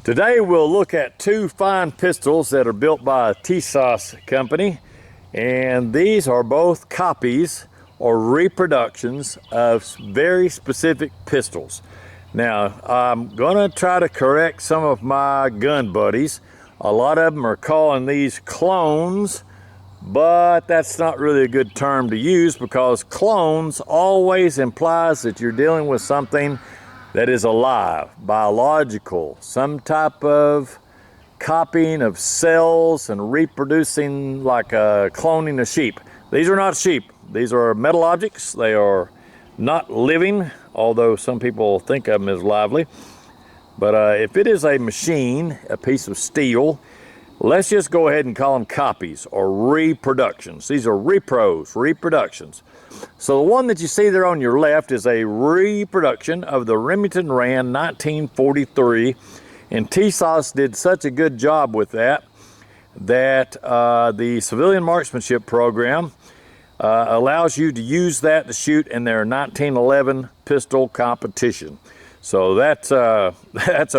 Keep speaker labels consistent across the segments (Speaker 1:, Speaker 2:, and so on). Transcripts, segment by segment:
Speaker 1: Today we'll look at two fine pistols that are built by a Tisas company, and these are both copies or reproductions of very specific pistols. Now I'm gonna try to correct some of my gun buddies. A lot of them are calling these clones, but that's not really a good term to use because clones always implies that you're dealing with something that is alive, biological, some type of copying of cells and reproducing, like cloning a sheep. These are not sheep. These are metal objects. They are not living, although some people think of them as lively. But if it is a machine, a piece of steel, let's just go ahead and call them copies or reproductions. These are reproductions. So the one that you see there on your left is a reproduction of the Remington Rand 1943, and Tisas did such a good job with that the civilian marksmanship program allows you to use that to shoot in their 1911 pistol competition. So that's a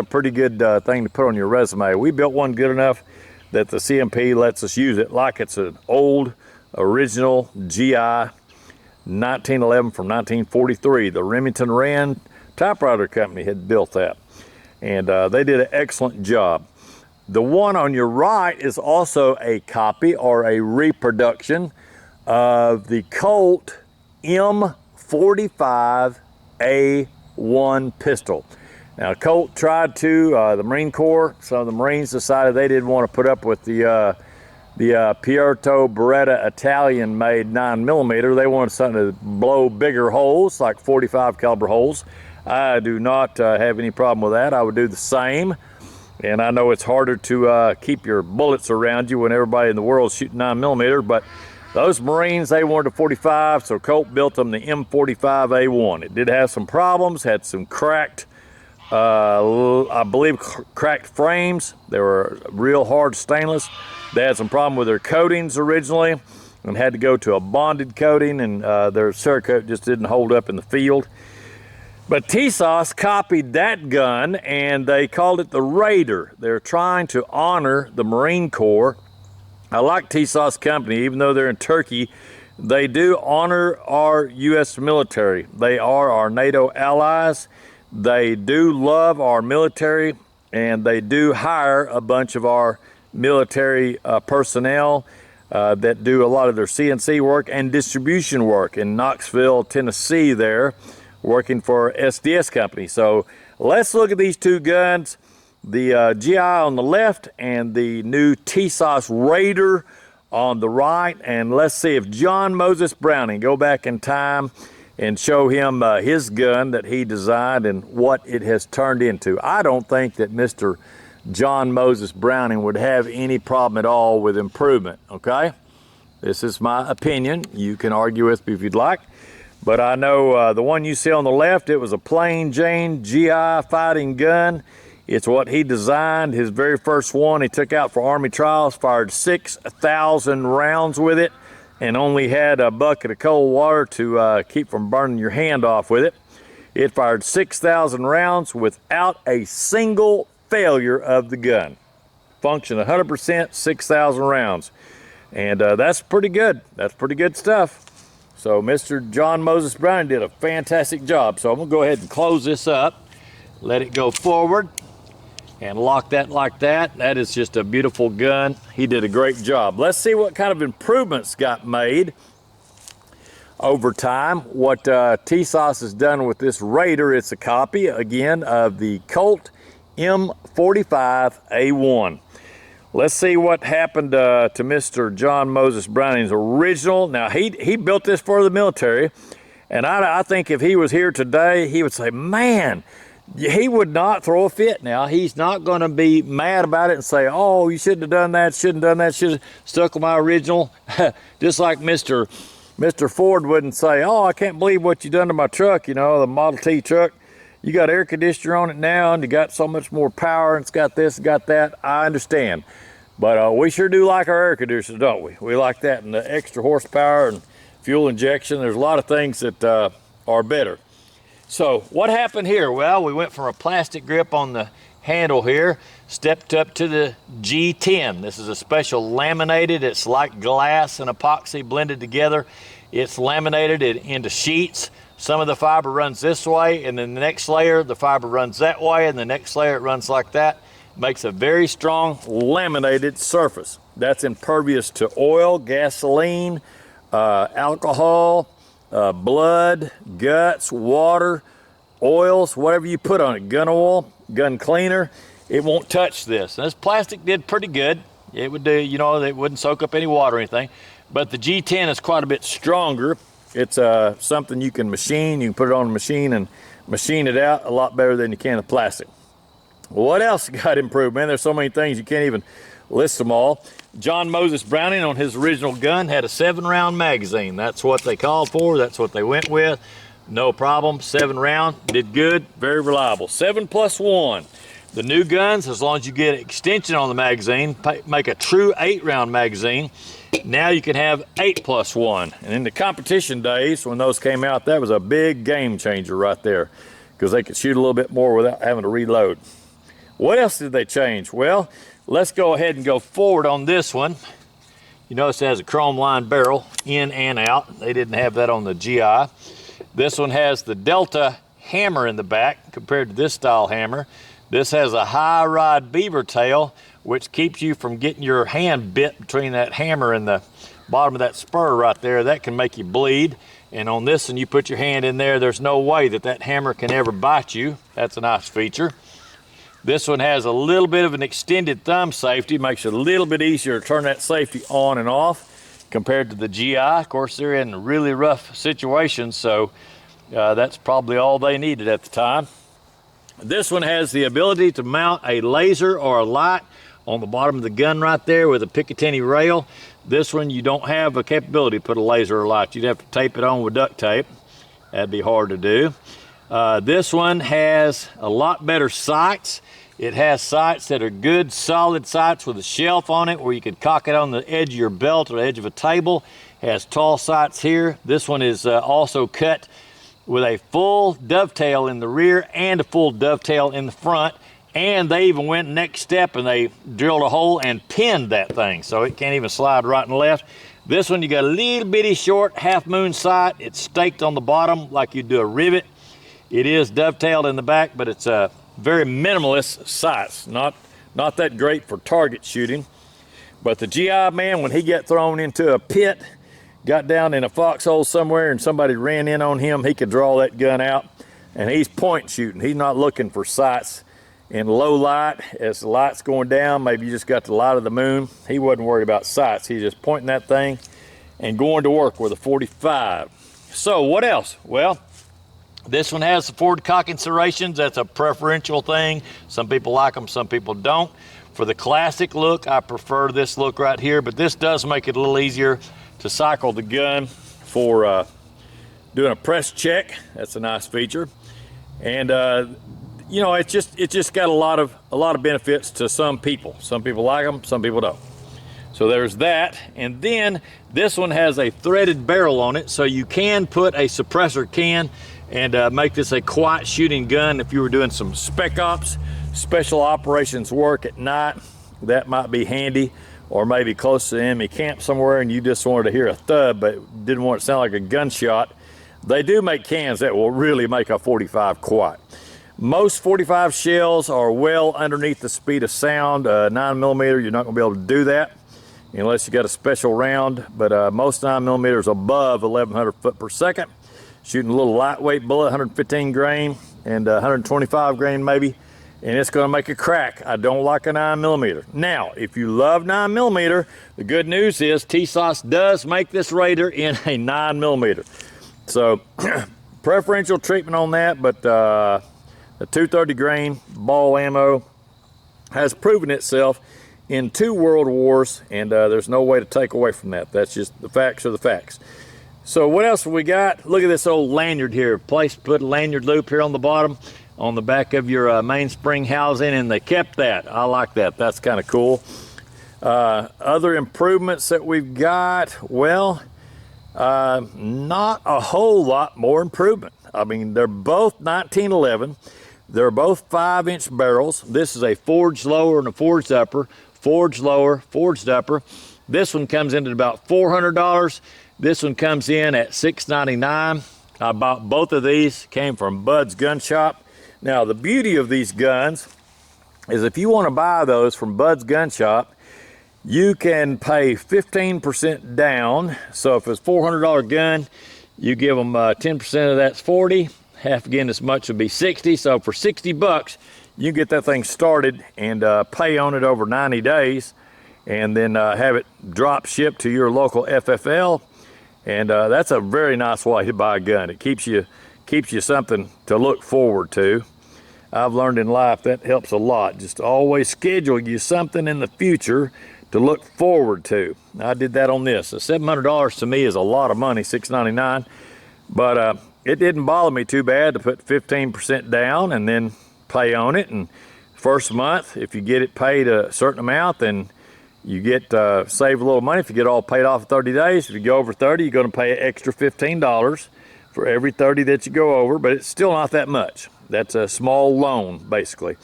Speaker 1: pretty good thing to put on your resume. We built one good enough that the CMP lets us use it like it's an old original GI 1911 from 1943. The Remington Rand typewriter company had built that, and they did an excellent job. The one on your right is also a copy or a reproduction of the Colt M45A1 pistol. Now Colt tried to, the Marine Corps, some of the Marines decided they didn't want to put up with the Puerto Beretta Italian-made 9mm. They wanted something to blow bigger holes, like 45 caliber holes. I do not have any problem with that. I would do the same. And I know it's harder to keep your bullets around you when everybody in the world is shooting 9mm, but those Marines, they wanted a 45, so Colt built them the M45A1. It did have some problems, had some cracked, I believe cracked frames. They were real hard stainless. They had some problem with their coatings originally and had to go to a bonded coating, and their Cerakote just didn't hold up in the field. But Tisas copied that gun and they called it the Raider. They're trying to honor the Marine Corps. I like Tisas company, even though they're in Turkey, they do honor our U.S. military. They are our NATO allies. They do love our military, and they do hire a bunch of our military personnel that do a lot of their CNC work and distribution work in Knoxville, Tennessee there, working for SDS company. So let's look at these two guns, the GI on the left and the new Tisas Raider on the right, and let's see if John Moses Browning, go back in time and show him his gun that he designed and what it has turned into. I don't think that Mr. John Moses Browning would have any problem at all with improvement, okay? This is my opinion. You can argue with me if you'd like. But I know the one you see on the left, it was a plain Jane GI fighting gun. It's what he designed, his very first one he took out for Army trials, fired 6,000 rounds with it, and only had a bucket of cold water to keep from burning your hand off with it. It fired 6,000 rounds without a single failure of the gun. Function 100%, 6,000 rounds. And that's pretty good. That's pretty good stuff. So Mr. John Moses Brown did a fantastic job. So I'm gonna go ahead and close this up, let it go forward, and lock that like that. That is just a beautiful gun. He did a great job. Let's see what kind of improvements got made over time. What Tisas has done with this Raider, it's a copy, again, of the Colt M45A1. Let's see what happened to Mr. John Moses Browning's original. Now, he built this for the military, and I think if he was here today, he would say, man, he would not throw a fit now. He's not going to be mad about it and say, oh, you shouldn't have done that, shouldn't have done that, should have stuck with my original. Just like Mr. Ford wouldn't say, oh, I can't believe what you done to my truck, you know, the Model T truck. You got air conditioner on it now, and you got so much more power, and it's got this, got that. I understand. But we sure do like our air conditioners, don't we? We like that, and the extra horsepower and fuel injection. There's a lot of things that are better. So what happened here? Well, we went from a plastic grip on the handle here, stepped up to the G10. This is a special laminated, it's like glass and epoxy blended together. It's laminated into sheets. Some of the fiber runs this way, and then the next layer, the fiber runs that way, and the next layer it runs like that. Makes a very strong laminated surface. That's impervious to oil, gasoline, alcohol, blood, guts, water, oils, whatever you put on it, gun oil, gun cleaner, it won't touch this. And this plastic did pretty good. It would do, you know, it wouldn't soak up any water or anything. But the G10 is quite a bit stronger. It's something you can machine. You can put it on a machine and machine it out a lot better than you can the plastic. What else got improved, man? There's so many things you can't even list them all. John Moses Browning on his original gun had a 7-round magazine. That's what they called for. That's what they went with. No problem, 7-round, did good, very reliable. 7+1. The new guns, as long as you get extension on the magazine, make a true 8-round magazine. Now you can have 8+1. And in the competition days, when those came out, that was a big game changer right there, because they could shoot a little bit more without having to reload. What else did they change? Well, let's go ahead and go forward on this one. You notice it has a chrome lined barrel in and out. They didn't have that on the GI. This one has the Delta hammer in the back compared to this style hammer. This has a high rod beaver tail, which keeps you from getting your hand bit between that hammer and the bottom of that spur right there. That can make you bleed. And on this one, you put your hand in there, there's no way that that hammer can ever bite you. That's a nice feature. This one has a little bit of an extended thumb safety, makes it a little bit easier to turn that safety on and off compared to the GI. Of course, they're in really rough situations, so that's probably all they needed at the time. This one has the ability to mount a laser or a light on the bottom of the gun right there with a Picatinny rail. This one, you don't have a capability to put a laser or light. You'd have to tape it on with duct tape. That'd be hard to do. This one has a lot better sights. It has sights that are good, solid sights with a shelf on it where you could cock it on the edge of your belt or the edge of a table. It has tall sights here. This one is also cut with a full dovetail in the rear and a full dovetail in the front. And they even went next step and they drilled a hole and pinned that thing so it can't even slide right and left. This one, you got a little bitty short half moon sight. It's staked on the bottom like you do a rivet. It is dovetailed in the back, but it's a very minimalist sights. Not that great for target shooting. But the GI man, when he got thrown into a pit, got down in a foxhole somewhere and somebody ran in on him, he could draw that gun out. And he's point shooting. He's not looking for sights in low light. As the light's going down, maybe you just got the light of the moon. He wasn't worried about sights. He's just pointing that thing and going to work with a 45. So what else? Well, this one has the forward cocking serrations. That's a preferential thing. Some people like them, some people don't. For the classic look, I prefer this look right here, but this does make it a little easier to cycle the gun for doing a press check. That's a nice feature. And you know, it's just got a lot of benefits to some people. Some people like them, some people don't. So there's that. And then this one has a threaded barrel on it, so you can put a suppressor can and make this a quiet shooting gun. If you were doing some spec ops, special operations work at night, that might be handy. Or maybe close to the enemy camp somewhere and you just wanted to hear a thud but didn't want it to sound like a gunshot. They do make cans that will really make a 45 quiet. Most 45 shells are well underneath the speed of sound. 9mm, you're not going to be able to do that unless you got a special round, but most 9mm is above 1100 foot per second. Shooting a little lightweight bullet, 115 grain and 125 grain maybe, and it's going to make a crack. I don't like a 9mm. Now, if you love 9mm, the good news is Tisas does make this Raider in a 9mm. So preferential treatment on that, but the 230 grain ball ammo has proven itself in 2 world wars, and there's no way to take away from that. That's just the facts are the facts. So what else have we got? Look at this old lanyard here. Put a lanyard loop here on the bottom, on the back of your mainspring housing, and they kept that. I like that. That's kind of cool. Other improvements that we've got, well, not a whole lot more improvement. I mean, they're both 1911. They're both 5-inch barrels. This is a forged lower and a forged upper. Forged lower, forged upper. This one comes in at about $400. This one comes in at $699. I bought both of these, came from Bud's Gun Shop. Now the beauty of these guns is if you want to buy those from Bud's Gun Shop, you can pay 15% down. So if it's a $400 gun, you give them 10% of that's 40. Half again as much would be 60. So for 60 bucks, you get that thing started and pay on it over 90 days and then have it drop shipped to your local FFL. And that's a very nice way to buy a gun. It keeps you something to look forward to. I've learned in life that helps a lot. Just always schedule you something in the future to look forward to. I did that on this. So $700 to me is a lot of money, $699. But it didn't bother me too bad to put 15% down and then pay on it. And first month, if you get it paid a certain amount, then you get save a little money if you get all paid off in 30 days. If you go over 30, you're going to pay an extra $15 for every 30 that you go over, but it's still not that much. That's a small loan, basically.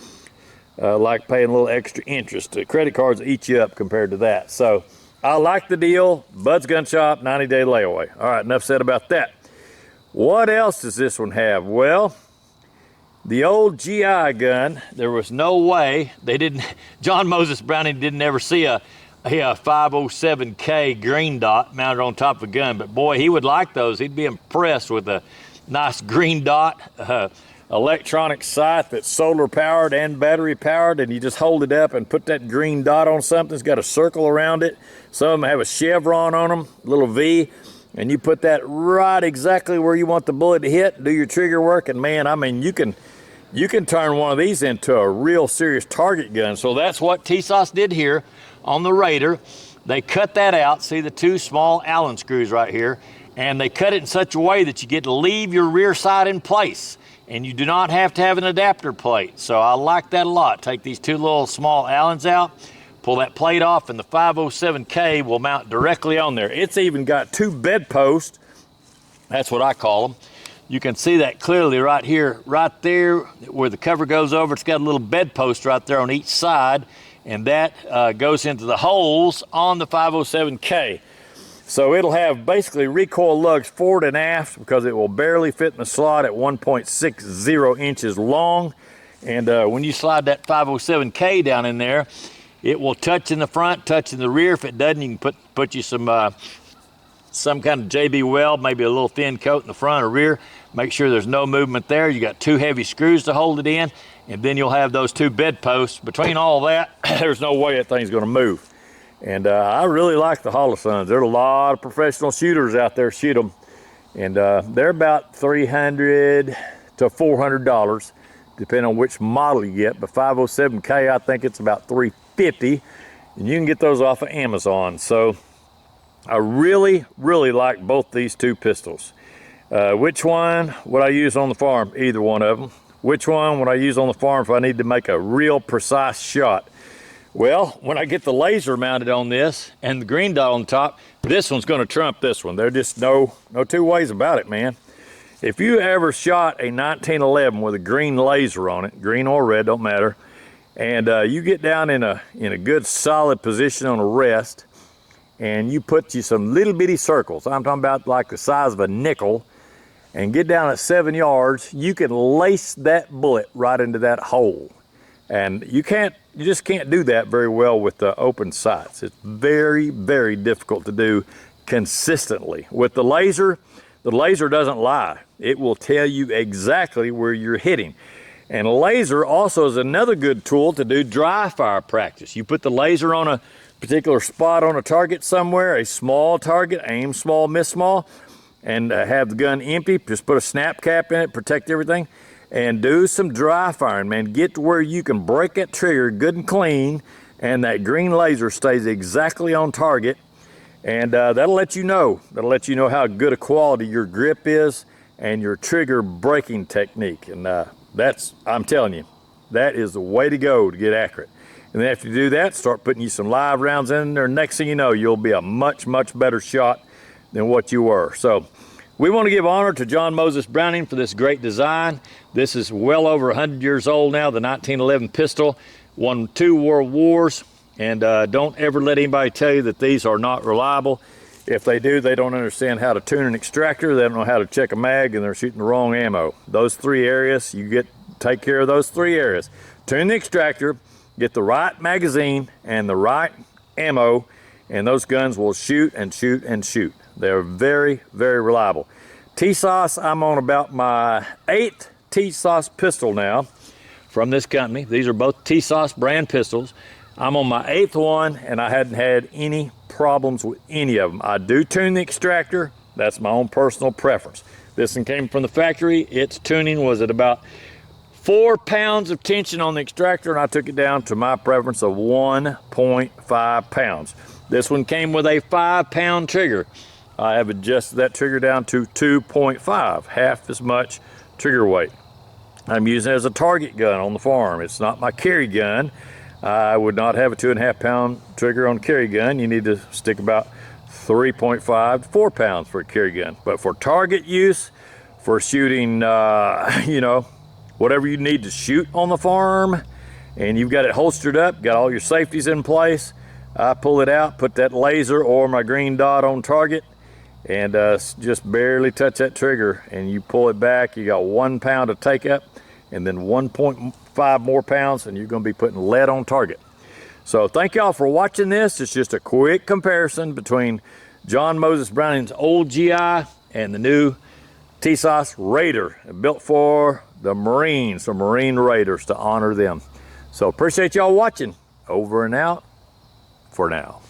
Speaker 1: Like paying a little extra interest. Credit cards eat you up compared to that. So I like the deal. Bud's Gun Shop, 90-day layaway. All right, enough said about that. What else does this one have? Well, the old GI gun, there was no way John Moses Browning didn't ever see a 507K green dot mounted on top of a gun, but boy, he would like those. He'd be impressed with a nice green dot electronic sight that's solar powered and battery powered, and you just hold it up and put that green dot on something. It's got a circle around it. Some of them have a chevron on them, a little V, and you put that right exactly where you want the bullet to hit, do your trigger work, and man, I mean, you can turn one of these into a real serious target gun. So that's what Tisas did here on the Raider. They cut that out. See the two small Allen screws right here, and they cut it in such a way that you get to leave your rear sight in place, and you do not have to have an adapter plate. So I like that a lot. Take these two little small Allens out, pull that plate off, and the 507K will mount directly on there. It's even got two bedposts. That's what I call them. You can see that clearly right here, right there where the cover goes over. It's got a little bedpost right there on each side, and that goes into the holes on the 507K. So it'll have basically recoil lugs forward and aft because it will barely fit in the slot at 1.60 inches long. And when you slide that 507K down in there, it will touch in the front, touch in the rear. If it doesn't, you can put you some kind of JB weld, maybe a little thin coat in the front or rear. Make sure there's no movement there. You got two heavy screws to hold it in, and then you'll have those two bedposts. Between all that, there's no way that thing's going to move. And I really like the Holosuns. There's a lot of professional shooters out there shoot them, and they're about $300 to $400, depending on which model you get. But 507K, I think it's about $350, and you can get those off of Amazon. So I really, really like both these two pistols. Which one would I use on the farm? Either one of them. Which one would I use on the farm if I need to make a real precise shot? Well, when I get the laser mounted on this and the green dot on top, this one's going to trump this one. There's just no two ways about it, man. If you ever shot a 1911 with a green laser on it, green or red, don't matter, and you get down in a good solid position on a rest, and you put you some little bitty circles, I'm talking about like the size of a nickel, and get down at 7 yards, you can lace that bullet right into that hole. And you just can't do that very well with the open sights. It's very, very difficult to do consistently. With the laser doesn't lie. It will tell you exactly where you're hitting. And a laser also is another good tool to do dry fire practice. You put the laser on a particular spot on a target somewhere, a small target, aim small, miss small, and have the gun empty. Just put a snap cap in it, protect everything, and do some dry firing, man. Get to where you can break that trigger good and clean, and that green laser stays exactly on target, and that'll let you know. That'll let you know how good a quality your grip is and your trigger breaking technique. And I'm telling you, that is the way to go to get accurate. And then after you do that, start putting you some live rounds in there. Next thing you know, you'll be a much, much better shot than what you were. So We want to give honor to John Moses Browning for this great design. This is well over 100 years old now, the 1911 pistol, won 2 world wars, and don't ever let anybody tell you that these are not reliable. If they do, they don't understand how to tune an extractor, they don't know how to check a mag, and they're shooting the wrong ammo. Those 3 areas, take care of those 3 areas. Tune the extractor, get the right magazine and the right ammo, and those guns will shoot and shoot and shoot. They're very, very reliable. Tisas, I'm on about my 8th Tisas pistol now from this company. These are both Tisas brand pistols. I'm on my 8th one, and I hadn't had any problems with any of them. I do tune the extractor. That's my own personal preference. This one came from the factory. Its tuning was at about 4 pounds of tension on the extractor, and I took it down to my preference of 1.5 pounds. This one came with a 5-pound trigger. I have adjusted that trigger down to 2.5, half as much trigger weight. I'm using it as a target gun on the farm. It's not my carry gun. I would not have a 2.5 pound trigger on a carry gun. You need to stick about 3.5 to 4 pounds for a carry gun. But for target use, for shooting, you know, whatever you need to shoot on the farm, and you've got it holstered up, got all your safeties in place, I pull it out, put that laser or my green dot on target, and just barely touch that trigger, and you pull it back. You got 1 pound to take up, and then 1.5 more pounds, and you're going to be putting lead on target. So thank y'all for watching this. It's just a quick comparison between John Moses Browning's old GI and the new Tisas Raider, built for the Marines, or Marine Raiders, to honor them. So appreciate y'all watching. Over and out for now.